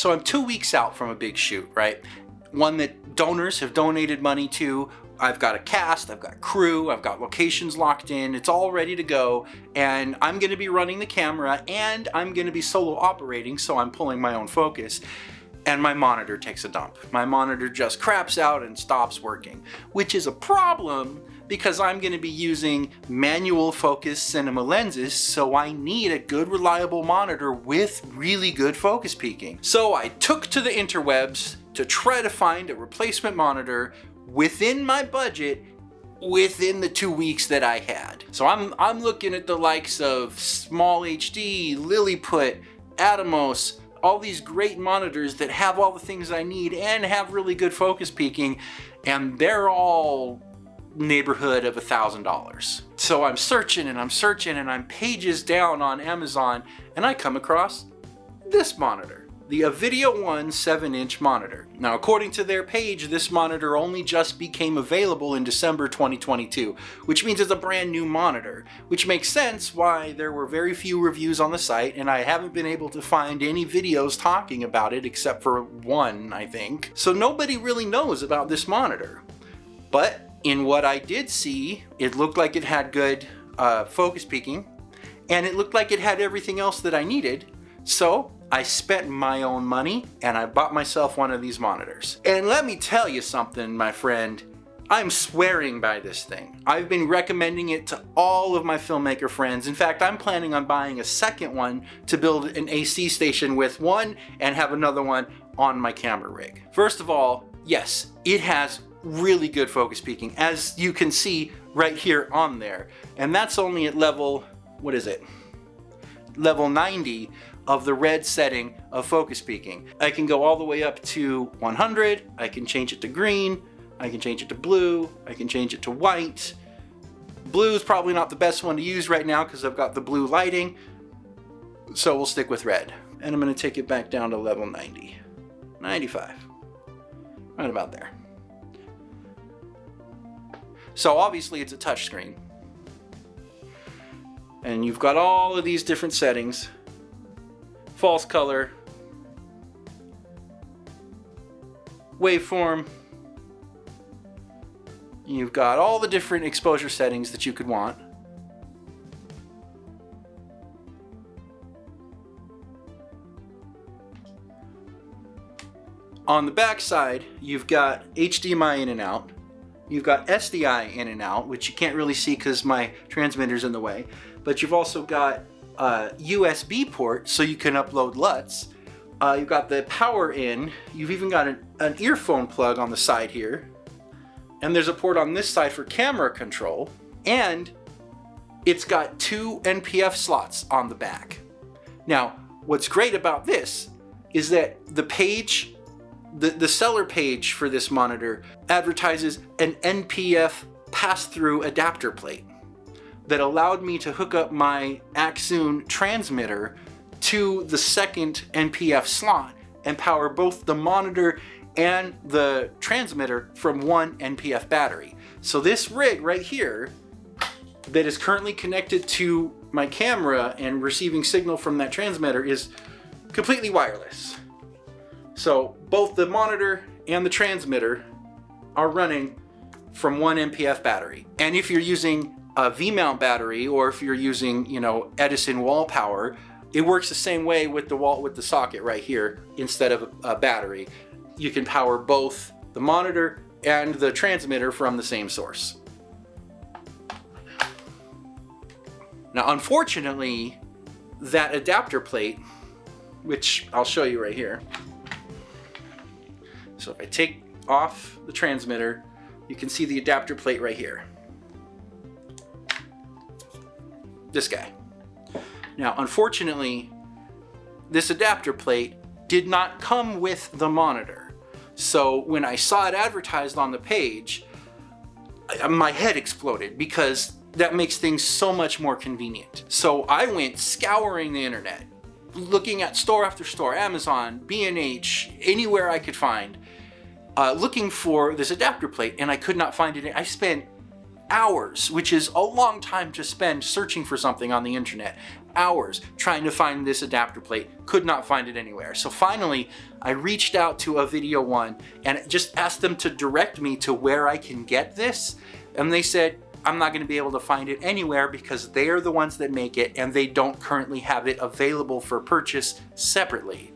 So I'm 2 weeks out from a big shoot, right? One that donors have donated money to. I've got a cast, I've got crew, I've got locations locked in, it's all ready to go, and I'm gonna be running the camera and I'm gonna be solo operating, so I'm pulling my own focus. And my monitor takes a dump. My monitor just craps out and stops working, which is a problem because I'm going to be using manual focus cinema lenses, so I need a good reliable monitor with really good focus peaking. So I took to the interwebs to try to find a replacement monitor within my budget within the 2 weeks that I had. So I'm looking at the likes of Small HD, Lilliput, Atomos, all these great monitors that have all the things I need and have really good focus peaking, and they're all neighborhood of $1,000. So I'm searching and I'm pages down on Amazon, and I come across this monitor, the Avideone 7-inch monitor. Now, according to their page, this monitor only just became available in December 2022, which means it's a brand new monitor, which makes sense why there were very few reviews on the site, and I haven't been able to find any videos talking about it except for one, I think. So nobody really knows about this monitor. But in what I did see, it looked like it had good focus peaking, and it looked like it had everything else that I needed. So I spent my own money and I bought myself one of these monitors. And let me tell you something, my friend, I'm swearing by this thing. I've been recommending it to all of my filmmaker friends. In fact, I'm planning on buying a second one to build an AC station with one and have another one on my camera rig. First of all, yes, it has really good focus peaking, as you can see right here on there. And that's only at level, what is it? Level 90 of the red setting of focus peaking. I can go all the way up to 100, I can change it to green, I can change it to blue, I can change it to white. Blue is probably not the best one to use right now because I've got the blue lighting, so we'll stick with red. And I'm going to take it back down to level 90, 95, right about there. So obviously it's a touch screen. And you've got all of these different settings. False color, waveform. You've got all the different exposure settings that you could want. On the back side, you've got HDMI in and out. You've got SDI in and out, which you can't really see because my transmitter's in the way. But you've also got a USB port so you can upload LUTs. You've got the power in. You've even got an earphone plug on the side here. And there's a port on this side for camera control. And it's got 2 NPF slots on the back. Now, what's great about this is that the page, the seller page for this monitor advertises an NPF pass-through adapter plate that allowed me to hook up my Axoon transmitter to the second NPF slot and power both the monitor and the transmitter from one NPF battery. So this rig right here that is currently connected to my camera and receiving signal from that transmitter is completely wireless. So both the monitor and the transmitter are running from one NPF battery. And if you're using a V-mount battery, or if you're using, Edison wall power, it works the same way with the socket right here. Instead of a battery, you can power both the monitor and the transmitter from the same source. Now, unfortunately, that adapter plate, which I'll show you right here. So if I take off the transmitter, you can see the adapter plate right here. This guy. Now, unfortunately, this adapter plate did not come with the monitor. So when I saw it advertised on the page, my head exploded because that makes things so much more convenient. So I went scouring the internet, looking at store after store, Amazon, B&H, anywhere I could find, looking for this adapter plate, and I could not find it. I spent hours, which is a long time to spend searching for something on the internet, hours trying to find this adapter plate, could not find it anywhere. So finally, I reached out to Avideone and just asked them to direct me to where I can get this. And they said, I'm not going to be able to find it anywhere because they are the ones that make it and they don't currently have it available for purchase separately.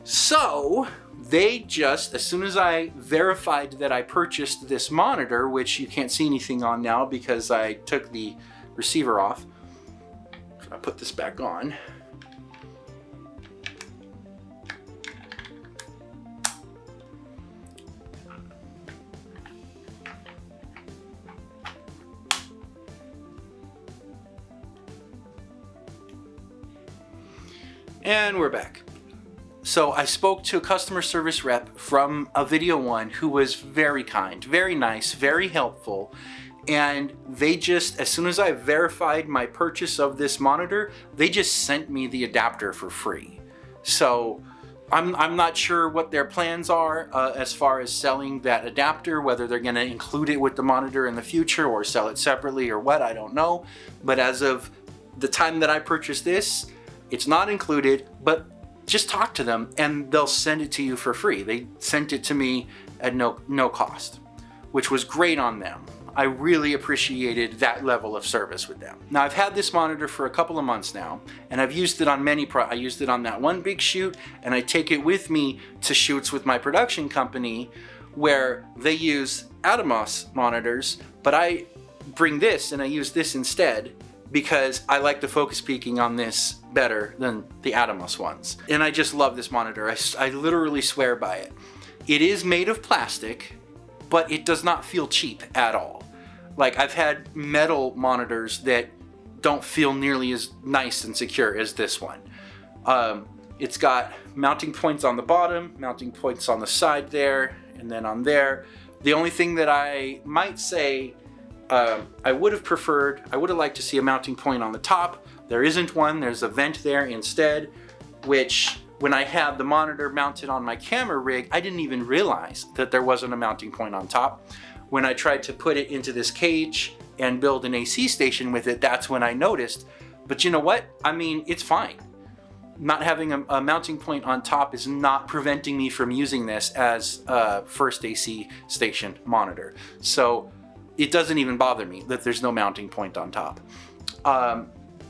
So they just, as soon as I verified that I purchased this monitor, which you can't see anything on now because I took the receiver off, I put this back on. And we're back. So I spoke to a customer service rep from Avideone who was very kind, very nice, very helpful. And they just, as soon as I verified my purchase of this monitor, they just sent me the adapter for free. So I'm not sure what their plans are as far as selling that adapter, whether they're going to include it with the monitor in the future or sell it separately or what, I don't know. But as of the time that I purchased this, it's not included, but just talk to them and they'll send it to you for free. They sent it to me at no cost, which was great on them. I really appreciated that level of service with them. Now I've had this monitor for a couple of months now, and I've used it on I used it on that one big shoot, and I take it with me to shoots with my production company where they use Atomos monitors, but I bring this and I use this instead because I like the focus peaking on this better than the Atomos ones. And I just love this monitor. I literally swear by it. It is made of plastic, but it does not feel cheap at all. Like, I've had metal monitors that don't feel nearly as nice and secure as this one. It's got mounting points on the bottom, mounting points on the side there, and then on there. The only thing that I might say I would have liked to see a mounting point on the top. There isn't one. There's a vent there instead, which when I had the monitor mounted on my camera rig, I didn't even realize that there wasn't a mounting point on top. When I tried to put it into this cage and build an AC station with it, that's when I noticed. But you know what? I mean, it's fine. Not having a mounting point on top is not preventing me from using this as a first AC station monitor. So it doesn't even bother me that there's no mounting point on top.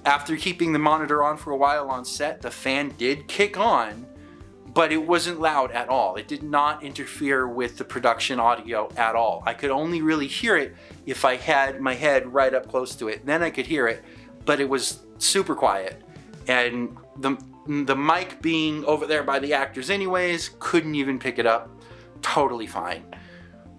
After keeping the monitor on for a while on set, the fan did kick on, but it wasn't loud at all. It did not interfere with the production audio at all. I could only really hear it if I had my head right up close to it. Then I could hear it, but it was super quiet. And the mic being over there by the actors anyways, couldn't even pick it up. Totally fine.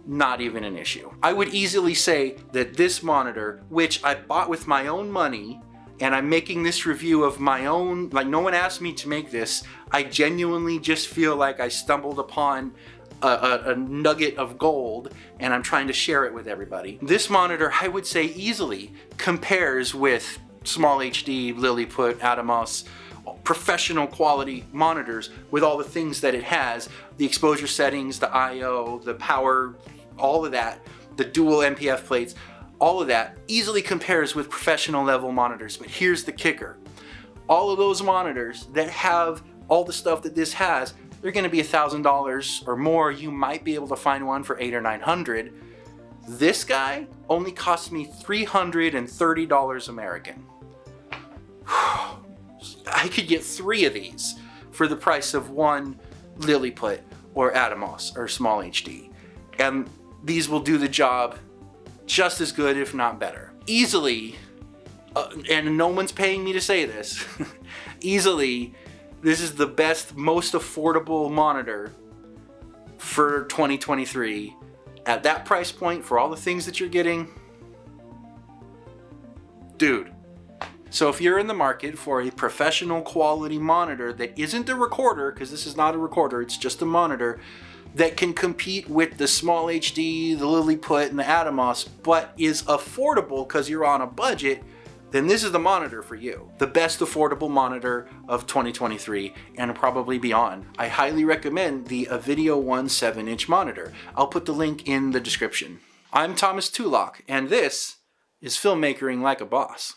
Not even an issue. I would easily say that this monitor, which I bought with my own money, and I'm making this review of my own, like no one asked me to make this, I genuinely just feel like I stumbled upon a nugget of gold and I'm trying to share it with everybody. This monitor, I would say easily compares with Small HD, Lilliput, Atomos, professional quality monitors with all the things that it has, the exposure settings, the IO, the power, all of that, the dual MPF plates, all of that easily compares with professional level monitors. But here's the kicker. All of those monitors that have all the stuff that this has, they're gonna be $1,000 or more. You might be able to find one for $800 or $900. This guy only cost me $330 American. I could get 3 of these for the price of one Lilliput or Atomos or Small HD. And these will do the job just as good, if not better. Easily, and no one's paying me to say this, easily, this is the best, most affordable monitor for 2023. At that price point, for all the things that you're getting, dude. So if you're in the market for a professional quality monitor that isn't a recorder, because this is not a recorder, it's just a monitor, that can compete with the Small HD, the Lilliput, and the Atomos, but is affordable because you're on a budget, then this is the monitor for you. The best affordable monitor of 2023 and probably beyond. I highly recommend the Avideone 7-inch monitor. I'll put the link in the description. I'm Thomas Tulloch, and this is Filmmakering Like a Boss.